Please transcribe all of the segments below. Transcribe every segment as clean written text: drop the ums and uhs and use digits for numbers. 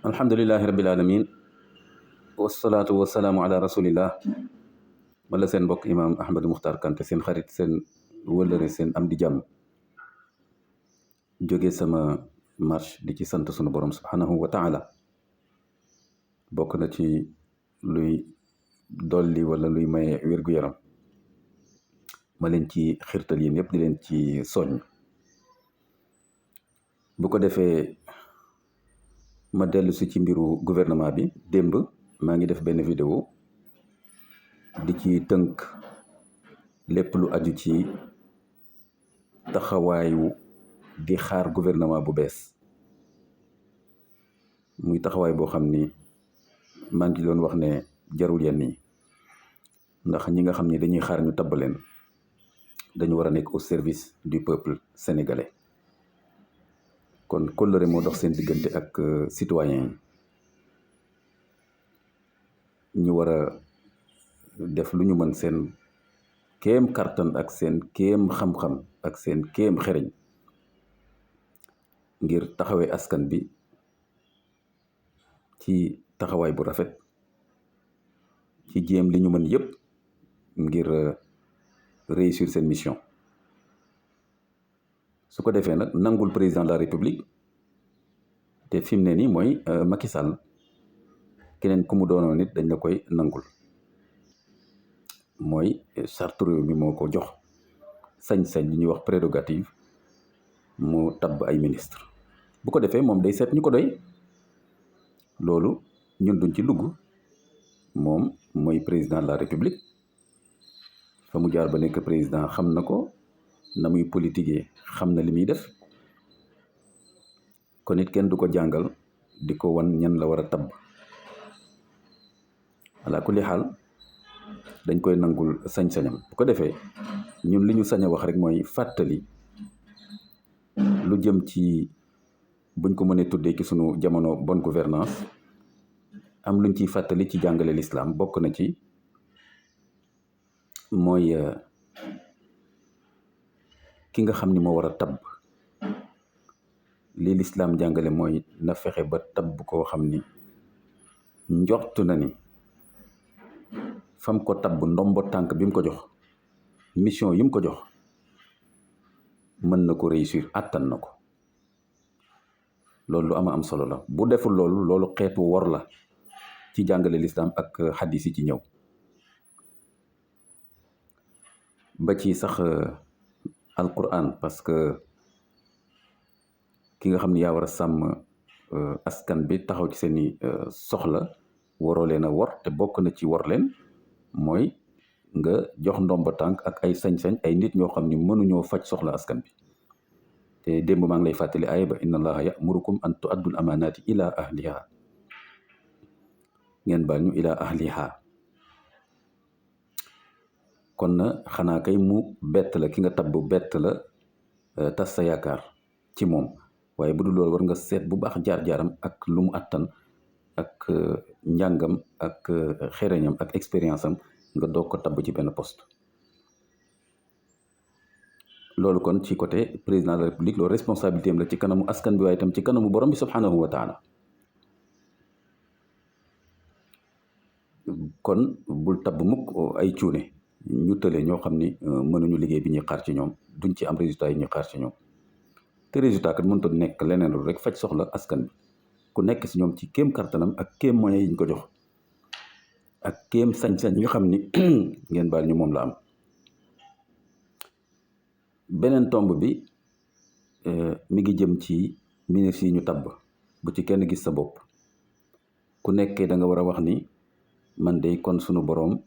alhamdulilahi rabbil alamin wasalaatu wasalaamu ala rasulillah wala seen mbokk imaam Ahmadou Mokhtar Kanté seen xarit seen wëllëre seen am di jàmm jóge sama marche di ci sant sunu borom subhanahu wa taala bokk na ci luy dolli wala luy maye wér-gu-yaram ma leen ci xirtal yéen yëpp di leen ci soññ bu ko defee ma dellu si ci mbiru gouvernement bi démb maa ngi def benn vidéo di ci tënk lépp lu aju ci taxawaayu di xaar gouvernement bu bees muy taxawaay boo xam ni maa ngi doon wax ne jarul yenn yi ndax ñi nga xam ni dañuy xaar ñu tabb leen dañu war a nekk au service du peuple sénégalais kon kóllëre moo dox seen diggante ak citoyen yi ñu war a def lu ñu mën seen kéem kartan ak seen kéem xam-xam ak seen kéem xereñ ngir taxawee askan bi ci taxawaay bu rafet ci jéem li ñu mën yépp ngir réussir seen mission su ko defee nag nangul président de la république te fi mu ne nii mooy Macky Sall keneen ku mu doonoon nit dañ la koy nangul mooy charte réew mi moo ko jox sañ-sañ li ñuy wax prérogative mu tabb ay ministre bu ko defee moom day seet ñu ko doy loolu ñun duñ ci dugg moom mooy président de la république fa mu jaar ba nekk président xam na ko na muy politiquer xam na li muy def kon it kenn du ko jàngal di ko wan ñan la war a tabb ala kulli xaal dañ koy nangul sañ-sañam bu ko defee ñun li ñu sañ a wax rek mooy fàttali lu jëm ci buñ ko mënee tuddee ci sunu jamono bonne gouvernance am luñ ciy fàttali ci jàngale l'islam bokk na ci mooy ki nga xam ni moo war a tabb lii l'islam jàngale mooy na fexe ba tabb koo xam ni njort na ni fam ko tabb ndombo tànk bi mu ko jox mission yi mu ko jox mën na ko réussir àttan na ko loolu lu ama am solo la bu deful loolu xeetu wor la ci jàngale l'islam ak xadis yi ci ñëw ba ci sax alquran parce que ki nga xam ni yaa war a sàmm askan bi taxaw ci seeni soxla waroo leen a wor te bokk na ci wor leen mooy nga jox ndomba tànk ak ay sañ-sañ ay nit ñoo xam ni mënuñoo faj soxla askan bi te démb maa ngi lay fàttali aaya ba inna allaha yamurukum an tuaddul amanati ila ahliha ngeen baal ñu ila ahliha kon na xanaa kay mu bett la ki nga tabb bett la tas sa yaakaar ci moom waaye bu dul loolu war nga seet bu baax jaar-jaaram ak lu mu attan ak njàngam ak xereñam ak expérience am nga doog ko tabb ci benn poste loolu kon ci côté président de la république loolu responsabilité am la ci kanamu askan bi waaye itam ci kanamu borom bi subhanahu wa taala kon bul tabb mukk ay cuune ñu tële ñoo xam ni mënuñu liggéey bi ñuy xaar ci ñoom duñ ci am résultat yi ñuy xaar ci ñoom te résultat kat mënut a nekk leneen lu rek faj soxla askan bi ku nekk si ñoom ci kéem kartanam ak kéem moyens yi ñu ko jox ak kéem sañ-sañ yi nga xam ni ngeen baal ñu moom la am beneen tomb bi mi ngi jëm ci ministres yi ñu tabb bu ci kenn gis sa bopp ku nekkee da nga war a wax ni man de kon sunu boroom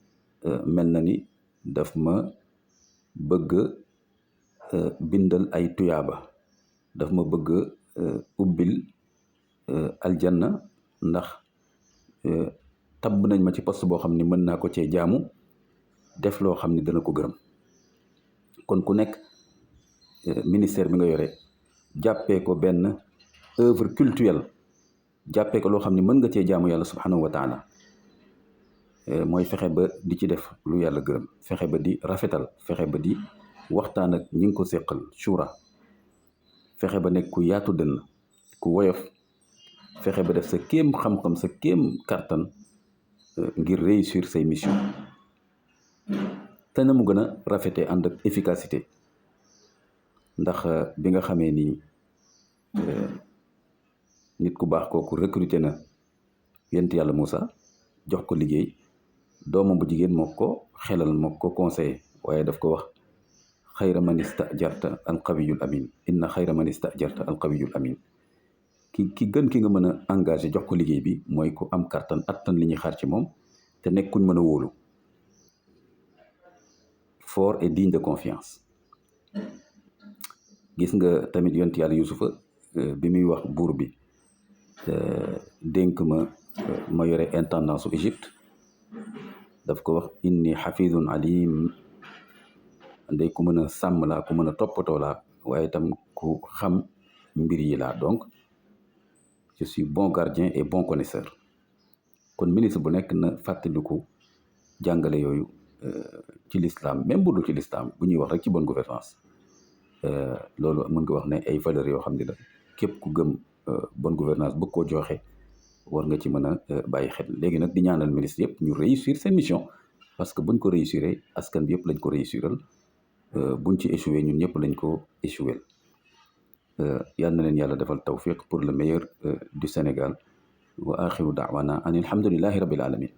mel na ni daf ma bëgg bindal ay tuyaaba daf ma bëgg ubbil aljanna ndax tabb nañ ma ci poste boo xam ni mën naa ko cee jaamu def loo xam ni dana ko gërëm kon ku nekk ministère bi nga yore jàppee ko benn œuvre cultuelle jàppee ko loo xam ni mën nga cee jaamu yàlla subhanahu wa taala mooy fexe ba di ci def lu yàlla gërëm fexe ba di rafetal fexe ba di waxtaan ak ñi ngi ko seqal shura fexe ba nekk ku yaatu dënn ku woyof fexe ba def sa kéem xam-xam sa kéem kàttan ngir réussir say mission te na mu gën a rafete ànd ak efficacité ndax bi nga xamee ni nit ku baax kooku recruté na yent yàlla Moussa jox ko liggéey doomam bu jigéen moo ko xelal moo ko conseillé waaye daf ko wax xayra man istajarta al qawiyul amin inna xayra man istajarta al qawiyul amin ki gën ki nga mën a engagé jox ko liggéey bi mooy ku am kàttan attan li ñuy xaar ci moom te nekk kuñ mën a wóolu fort et digne de confiance gis nga tamit yonent yàlla Yusufa bi muy wax buur bi dénk ma yore intendance su Égypte daf ko wax inni xafidun alim ndey ku mën a sàmm laa ku mën a toppatoo laa waaye itam ku xam mbir yi laa donc je suis bon gardien et bon connaisseur kon ministre bu nekk na fàttaliku jàngale yooyu ci l'islam même bu dul ci l'islam bu ñuy wax rek ci bonne gouvernance loolu mën nga wax ne ay valeurs yoo xam ne la képp ku gëm bonne gouvernance bëgg koo joxe war nga ci mën a bàyyi xel léegi nag di ñaanal ministre yëpp ñu réussir seen mission parce que buñ ko réussiré askan bi yëpp lañ ko réussiral buñ ci échoué ñun ñëpp lañ ko échoué yal na leen yàlla defal tawfiq pour le meilleur du Sénégal wa axiru daawana an alhamdulillahi rabbil alamin